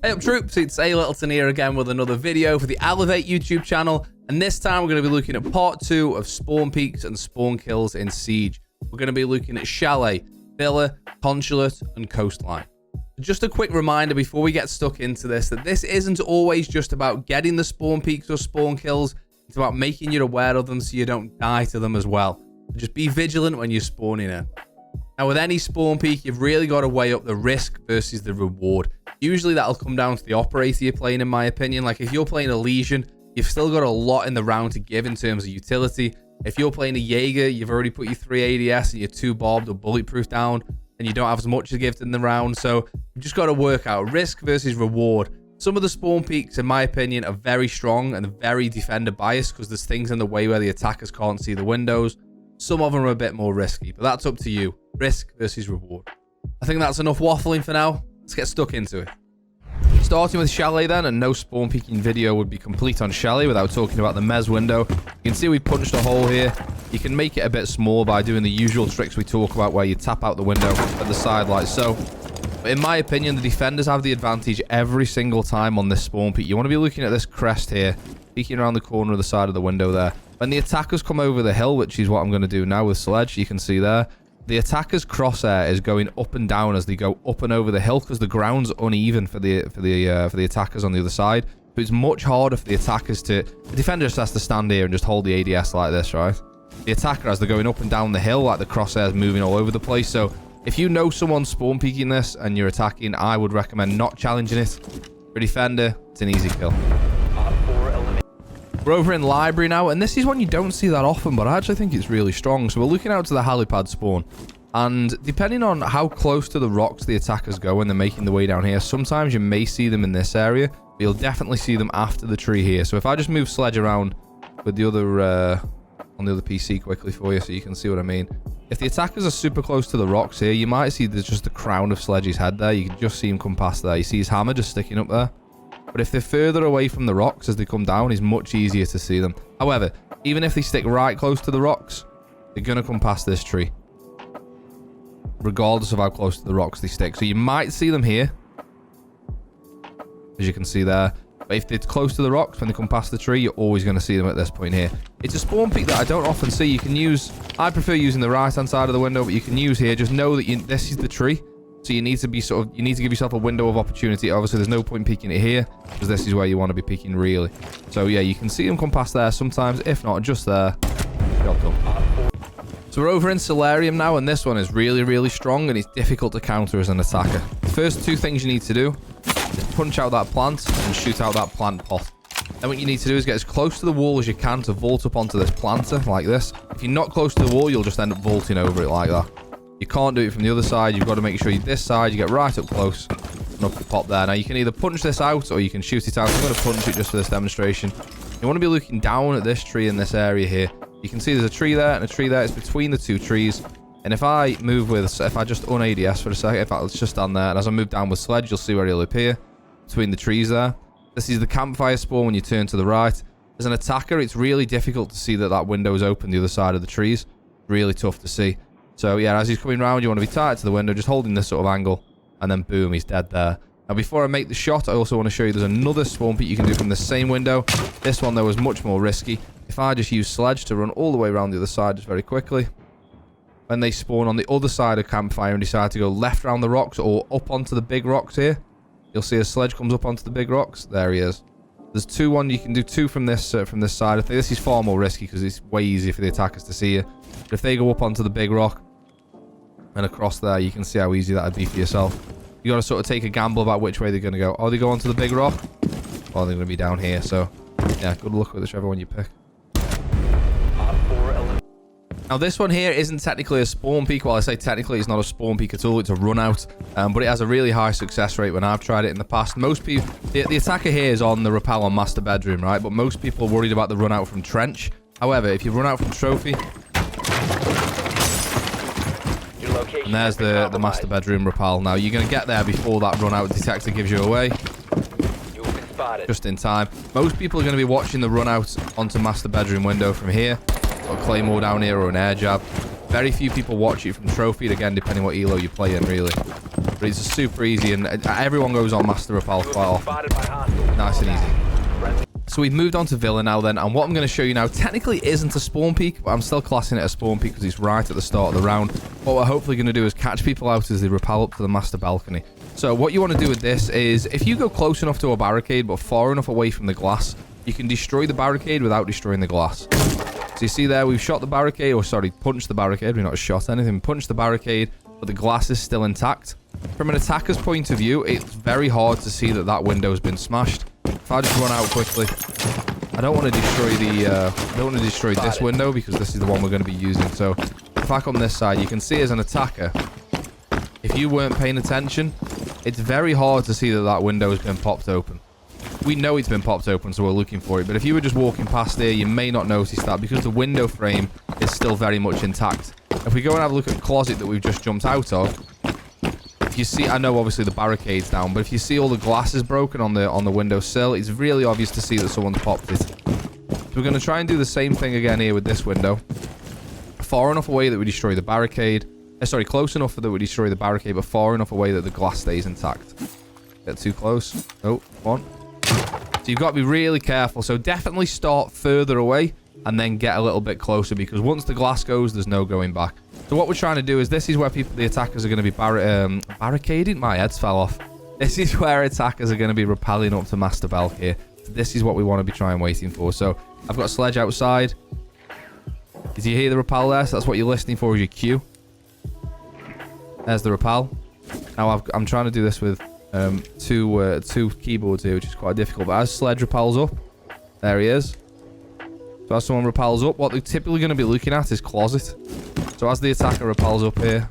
Hey up troops, it's A Littleton here again with another video for the Elevate YouTube channel, and this time we're going to be looking at part 2 of spawn peaks and spawn kills in Siege. We're going to be looking at Chalet, Villa, Consulate and Coastline. Just a quick reminder before we get stuck into this, that this isn't always just about getting the spawn peaks or spawn kills, it's about making you aware of them so you don't die to them as well. Just be vigilant when you're spawning in. Now with any spawn peak, you've really got to weigh up the risk versus the reward. Usually that'll come down to the operator you're playing, in my opinion. Like if you're playing a Legion, you've still got a lot in the round to give in terms of utility. If you're playing a Jaeger, you've already put your 3 ADS and your 2 bombed or bulletproof down, and you don't have as much to give in the round. So you've just got to work out risk versus reward. Some of the spawn peaks, in my opinion, are very strong and very defender biased because there's things in the way where the attackers can't see the windows. Some of them are a bit more risky, but that's up to you. Risk versus reward. I think that's enough waffling for now. Let's get stuck into it. Starting with Chalet then, and no spawn peeking video would be complete on Chalet without talking about the mez window. You can see we punched a hole here. You can make it a bit small by doing the usual tricks we talk about where you tap out the window at the side like so. But in my opinion, the defenders have the advantage every single time on this spawn peak. You want to be looking at this crest here, peeking around the corner of the side of the window there. When the attackers come over the hill, which is what I'm going to do now with Sledge, you can see there, the attacker's crosshair is going up and down as they go up and over the hill because the ground's uneven for the attackers on the other side. But it's much harder for the attackers to... The defender just has to stand here and just hold the ADS like this, right? The attacker, as they're going up and down the hill, like the crosshair's moving all over the place. So if you know someone's spawn peeking this and you're attacking, I would recommend not challenging it. For a defender, it's an easy kill. We're over in library now, and this is one you don't see that often, but I actually think it's really strong. So we're looking out to the helipad spawn, and depending on how close to the rocks the attackers go when they're making the way down here, sometimes you may see them in this area, but you'll definitely see them after the tree here. So if I just move Sledge around with the other on the other PC quickly for you so you can see what I mean. If the attackers are super close to the rocks here, you might see there's just the crown of Sledge's head there. You can just see him come past there. You see his hammer just sticking up there. But if they're further away from the rocks as they come down, it's much easier to see them. However, even if they stick right close to the rocks, they're going to come past this tree, regardless of how close to the rocks they stick. So you might see them here, as you can see there. But if they're close to the rocks, when they come past the tree, you're always going to see them at this point here. It's a spawn peak that I don't often see. You can use... I prefer using the right-hand side of the window, but you can use here. Just know that this is the tree. So you need to be you need to give yourself a window of opportunity. Obviously, there's no point peeking it here, because this is where you want to be peeking really. So yeah, you can see them come past there sometimes. If not, just there. Job done. So we're over in Solarium now, and this one is really, really strong, and it's difficult to counter as an attacker. The first 2 things you need to do is punch out that plant and shoot out that plant pot. Then what you need to do is get as close to the wall as you can to vault up onto this planter like this. If you're not close to the wall, you'll just end up vaulting over it like that. You can't do it from the other side. You've got to make sure you're this side. You get right up close and up the pop there. Now, you can either punch this out or you can shoot it out. I'm going to punch it just for this demonstration. You want to be looking down at this tree in this area here. You can see there's a tree there and a tree there. It's between the 2 trees. And if I move with... If I just un-ADS for a second, in fact, let's just stand there. And as I move down with Sledge, you'll see where he'll appear between the trees there. This is the campfire spawn when you turn to the right. As an attacker, it's really difficult to see that window is open the other side of the trees. Really tough to see. So yeah, as he's coming round, you want to be tight to the window, just holding this sort of angle, and then boom, he's dead there. Now before I make the shot, I also want to show you there's another spawn peak you can do from the same window. This one though is much more risky. If I just use Sledge to run all the way around the other side just very quickly, when they spawn on the other side of campfire and decide to go left around the rocks or up onto the big rocks here, you'll see a Sledge comes up onto the big rocks. There he is. There's 2 you can do 2 from this side. I think this is far more risky because it's way easier for the attackers to see you. But if they go up onto the big rock and across there, you can see how easy that would be for yourself. You got to sort of take a gamble about which way they're going to go. Or they go onto the big rock, or they're going to be down here. So yeah, good luck with whichever one you pick. Now this one here isn't technically a spawn peak. Well, I say technically it's not a spawn peak at all. It's a run out, but it has a really high success rate when I've tried it in the past. Most people, the attacker here is on the rappel on master bedroom, right? But most people are worried about the run out from trench. However, if you run out from trophy, and there's the master bedroom rappel. Now you're going to get there before that run out detector gives you away. Just in time. Most people are going to be watching the run out onto master bedroom window from here. Got a claymore down here or an air jab. Very few people watch it from trophy, again, depending what elo you play in, really. But it's super easy, and everyone goes on Master Repel quite often. Nice and easy. So we've moved on to Villa now then, and what I'm going to show you now technically isn't a spawn peak, but I'm still classing it as spawn peak because it's right at the start of the round. What we're hopefully going to do is catch people out as they rappel up to the master balcony. So what you want to do with this is, if you go close enough to a barricade but far enough away from the glass, you can destroy the barricade without destroying the glass. So you see there, we've shot the barricade, or sorry, punched the barricade. We've not shot anything, punched the barricade, but the glass is still intact. From an attacker's point of view, it's very hard to see that that window's been smashed. If I just run out quickly, I don't want to destroy this window because this is the one we're going to be using. So if I come this side, you can see as an attacker, if you weren't paying attention, it's very hard to see that that window has been popped open. We know it's been popped open, so we're looking for it. But if you were just walking past here, you may not notice that because the window frame is still very much intact. If we go and have a look at the closet that we've just jumped out of, if you see, I know obviously the barricade's down, but if you see all the glasses broken on the windowsill, it's really obvious to see that someone's popped it. So we're going to try and do the same thing again here with this window. Far enough away that we destroy the barricade. Sorry, close enough that we destroy the barricade, but far enough away that the glass stays intact. Get too close. Oh, come on. So you've got to be really careful. So definitely start further away and then get a little bit closer, because once the glass goes, there's no going back. So what we're trying to do is, this is where the attackers are going to be barricading. My head's fell off. This is where attackers are going to be rappelling up to Master Bell here. So this is what we want to be trying waiting for. So I've got a sledge outside. Did you hear the rappel there? So that's what you're listening for, is your cue. There's the rappel. Now I'm trying to do this with two keyboards here, which is quite difficult. But as sledge rappels up, there he is. So as someone rappels up, what they're typically going to be looking at is closet. So as the attacker rappels up here,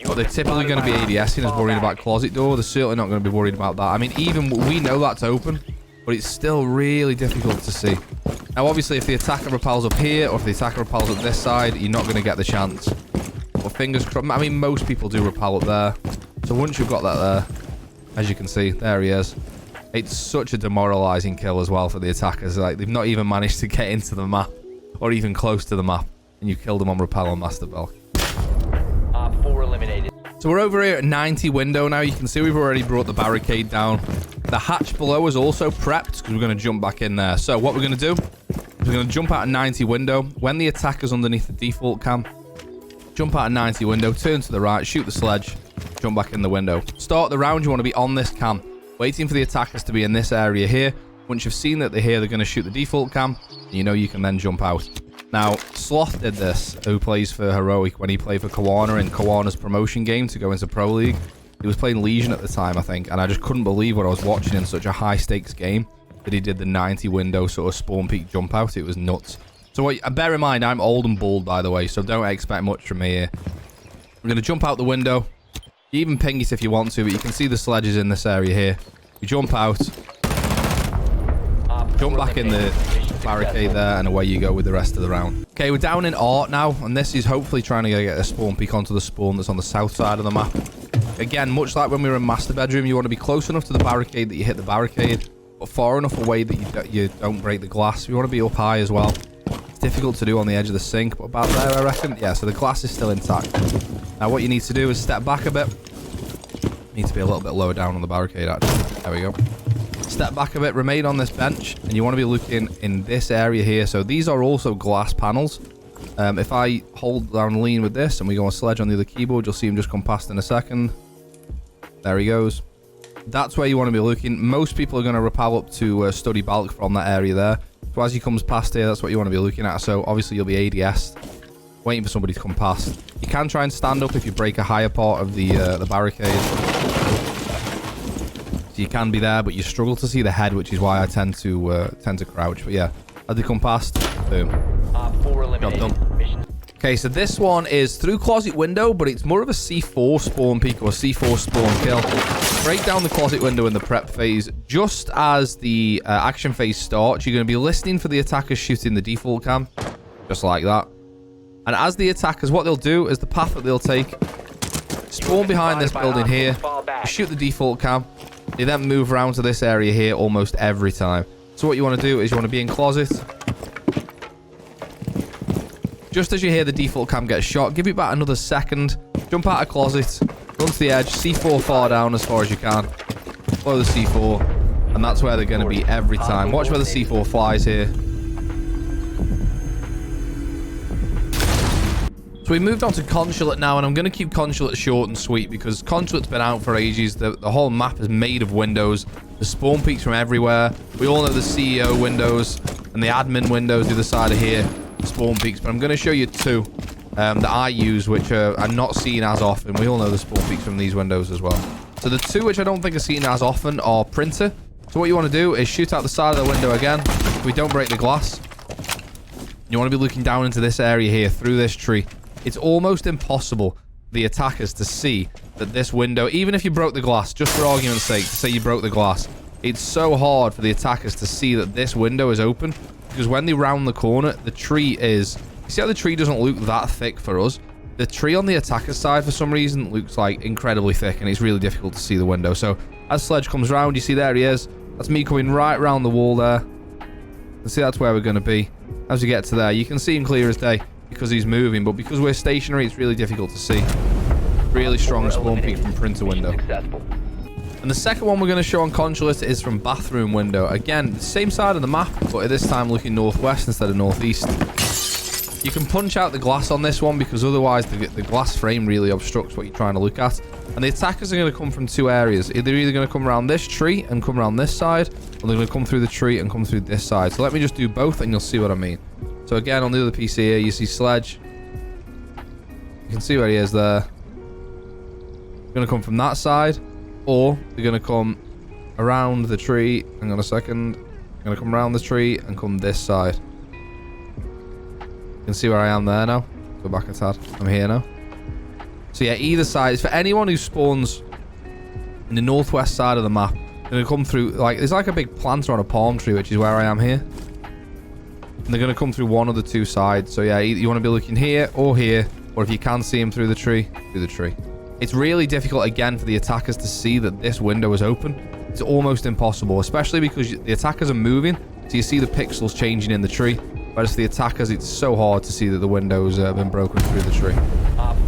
what they're typically going to be ADSing is worried about closet door. They're certainly not going to be worried about that. I mean, even we know that's open, but it's still really difficult to see. Now, obviously, if the attacker rappels up here, or if the attacker rappels up this side, you're not going to get the chance. But fingers crossed. I mean, most people do rappel up there. So once you've got that there, as you can see, there he is. It's such a demoralizing kill as well for the attackers. Like, they've not even managed to get into the map, or even close to the map, and you killed them on rappel on Master Bell. 4 eliminated. So we're over here at 90 window now. You can see we've already brought the barricade down. The hatch below is also prepped because we're going to jump back in there. So what we're going to do is we're going to jump out at 90 window. When the attacker's underneath the default cam, jump out at 90 window, turn to the right, shoot the sledge, jump back in the window. Start the round, you want to be on this cam, waiting for the attackers to be in this area here. Once you've seen that they're here, they're going to shoot the default cam. You know you can then jump out. Now, Sloth did this, who plays for Heroic, when he played for Kawana in Kawana's promotion game to go into Pro League. He was playing Legion at the time, I think, and I just couldn't believe what I was watching in such a high-stakes game that he did the 90 window sort of spawn peak jump out. It was nuts. So bear in mind, I'm old and bald, by the way, so don't expect much from me here. We're going to jump out the window. You even ping it if you want to, but you can see the sledges in this area here. You jump out, jump back in the barricade there, and away you go with the rest of the round. Okay, we're down in Art now, and this is hopefully trying to get a spawn peak onto the spawn that's on the south side of the map. Again, much like when we were in Master Bedroom, you want to be close enough to the barricade that you hit the barricade, but far enough away that you don't break the glass. You want to be up high as well. It's difficult to do on the edge of the sink, but about there, I reckon. Yeah, so the glass is still intact. Now, what you need to do is step back a bit. You need to be a little bit lower down on the barricade, actually. There we go. Step back a bit, remain on this bench, and you want to be looking in this area here. So these are also glass panels. If I hold down lean with this and we go on sledge on the other keyboard, you'll see him just come past in a second. There he goes. That's where you want to be looking. Most people are going to rappel up to Study Balk from that area there. So as he comes past here, that's what you want to be looking at. So obviously you'll be ADS, waiting for somebody to come past. You can try and stand up if you break a higher part of the barricade. So you can be there, but you struggle to see the head, which is why I tend to crouch. But yeah, as they come past, boom. 4 eliminated. Job done. Okay, so this one is through closet window, but it's more of a C4 spawn peak or C4 spawn kill. Break down the closet window in the prep phase. Just as the action phase starts, you're going to be listening for the attackers shooting the default cam. Just like that. And as the attackers, what they'll do is the path that they'll take, spawn behind this building here, shoot the default cam. They then move around to this area here almost every time. So what you want to do is you want to be in closet. Just as you hear the default cam get shot, give it about another second, Jump out of closet, run to the edge, C4 far down as far as you can. Follow the C4, and that's where they're going to be every time. Watch where the C4 flies here. So we moved on to Consulate now, and I'm going to keep Consulate short and sweet because Consulate's been out for ages. The whole map is made of windows. There's spawn peaks from everywhere. We all know the CEO windows and the admin windows the other side of here, spawn peaks. But I'm going to show you two that I use, which are not seen as often. We all know the spawn peaks from these windows as well. So the two which I don't think are seen as often are printer. So what you want to do is shoot out the side of the window again. We don't break the glass. You want to be looking down into this area here through this tree. It's almost impossible for the attackers to see that this window, even if you broke the glass, just for argument's sake, to say you broke the glass, it's so hard for the attackers to see that this window is open, because when they round the corner, the tree is... You see how the tree doesn't look that thick for us? The tree on the attacker's side, for some reason, looks like incredibly thick, and it's really difficult to see the window. So, as Sledge comes round, you see there he is. That's me coming right round the wall there. You see that's where we're going to be. As we get to there, you can see him clear as day, because he's moving, but because we're stationary, it's really difficult to see. Really strong spawn peak from printer window. And the second one we're going to show on Consulate is from bathroom window. Again, same side of the map, but at this time looking northwest instead of northeast. You can punch out the glass on this one because otherwise the glass frame really obstructs what you're trying to look at. And the attackers are going to come from two areas. They're either going to come around this tree and come around this side, or they're going to come through the tree and come through this side. So let me just do both and you'll see what I mean. So again, on the other PC here, you see Sledge. You can see where he is there. They're going to come from that side, or they're going to come around the tree. Hang on a second. They're going to come around the tree and come this side. You can see where I am there now. Go back a tad. I'm here now. So yeah, either side. For anyone who spawns in the northwest side of the map, they're going to come through, like, there's like a big planter on a palm tree, which is where I am here. And they're going to come through one of the two sides. So yeah, you want to be looking here, or if you can see him through the tree, through the tree. It's really difficult, again, for the attackers to see that this window is open. It's almost impossible, especially because the attackers are moving. So you see the pixels changing in the tree. Whereas for the attackers, it's so hard to see that the windows have been broken through the tree.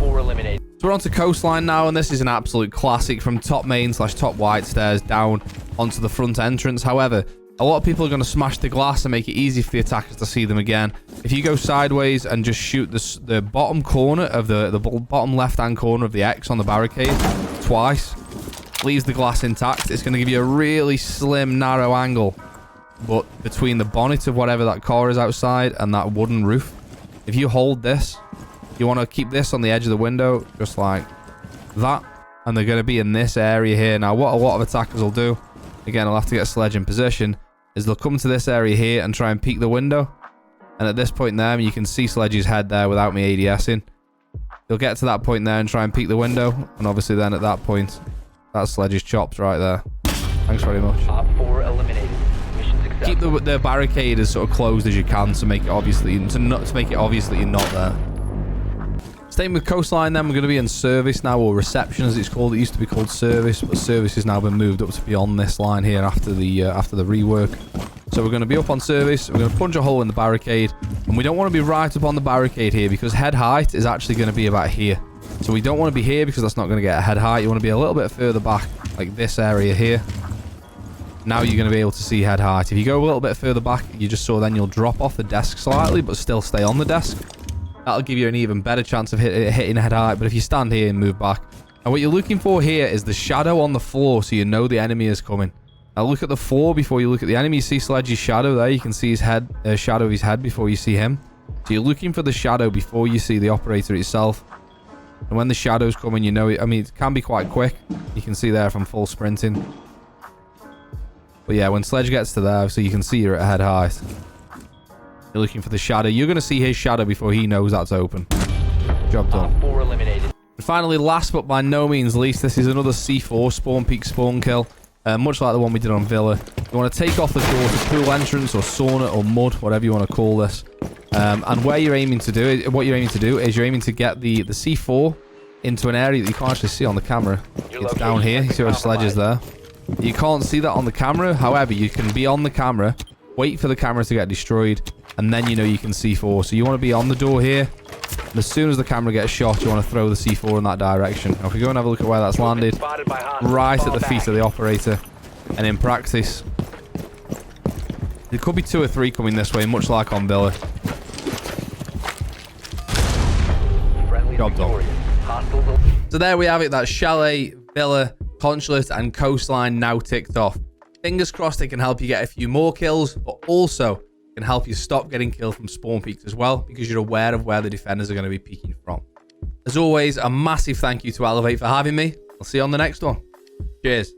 4 eliminated. So we're on to Coastline now, and this is an absolute classic from top main / top white stairs down onto the front entrance. However, a lot of people are going to smash the glass and make it easy for the attackers to see them again. If you go sideways and just shoot the bottom corner of the bottom left-hand corner of the X on the barricade twice, leaves the glass intact. It's going to give you a really slim, narrow angle, but between the bonnet of whatever that car is outside and that wooden roof. If you hold this, you want to keep this on the edge of the window, just like that, and they're going to be in this area here. Now, what a lot of attackers will do, again, I'll have to get Sledge in position, is they'll come to this area here and try and peek the window. And at this point there, you can see Sledge's head there without me ADSing. They'll get to that point there and try and peek the window. And obviously then at that point, that's Sledge's chops right there. Thanks very much. 4 eliminated. Mission successful. Keep the barricade as sort of closed as you can to make it obviously you're not there. Staying with Coastline then, we're going to be in service now, or reception as it's called. It used to be called service, but service has now been moved up to beyond this line here after the rework. So we're going to be up on service, we're going to punch a hole in the barricade, and we don't want to be right up on the barricade here because head height is actually going to be about here. So we don't want to be here because that's not going to get a head height. You want to be a little bit further back, like this area here. Now you're going to be able to see head height. If you go a little bit further back, you just saw then you'll drop off the desk slightly, but still stay on the desk. That'll give you an even better chance of hitting head height. But if you stand here and move back, and what you're looking for here is the shadow on the floor, so you know the enemy is coming. Now look at the floor before you look at the enemy. You see Sledge's shadow there. You can see his head, shadow of his head before you see him. So you're looking for the shadow before you see the operator itself. And when the shadow's coming, you know it. I mean, it can be quite quick. You can see there from full sprinting. But yeah, when Sledge gets to there, so you can see you're at head height. You're looking for the shadow. You're going to see his shadow before he knows that's open. Job done. 4 eliminated. And finally, last but by no means least, this is another C4 spawn peak spawn kill. Much like the one we did on Villa. You want to take off the door to pool entrance or sauna or mud, whatever you want to call this. And what you're aiming to do is you're aiming to get the C4 into an area that you can't actually see on the camera. It's down here. You see where Sledge is there. You can't see that on the camera. However, you can be on the camera, wait for the camera to get destroyed, and then you know you can C4. So you want to be on the door here, And as soon as the camera gets shot, you want to throw the C4 in that direction. Now, if we go and have a look at where that's landed, right at the feet of the operator. And in practice, there could be 2 or 3 coming this way, much like on Villa. Job done. So there we have it. That's Chalet, Villa, Consulate, and Coastline now ticked off. Fingers crossed it can help you get a few more kills, but also can help you stop getting killed from spawn peaks as well, because you're aware of where the defenders are going to be peeking from. As always, a massive thank you to Elevate for having me. I'll see you on the next one. Cheers.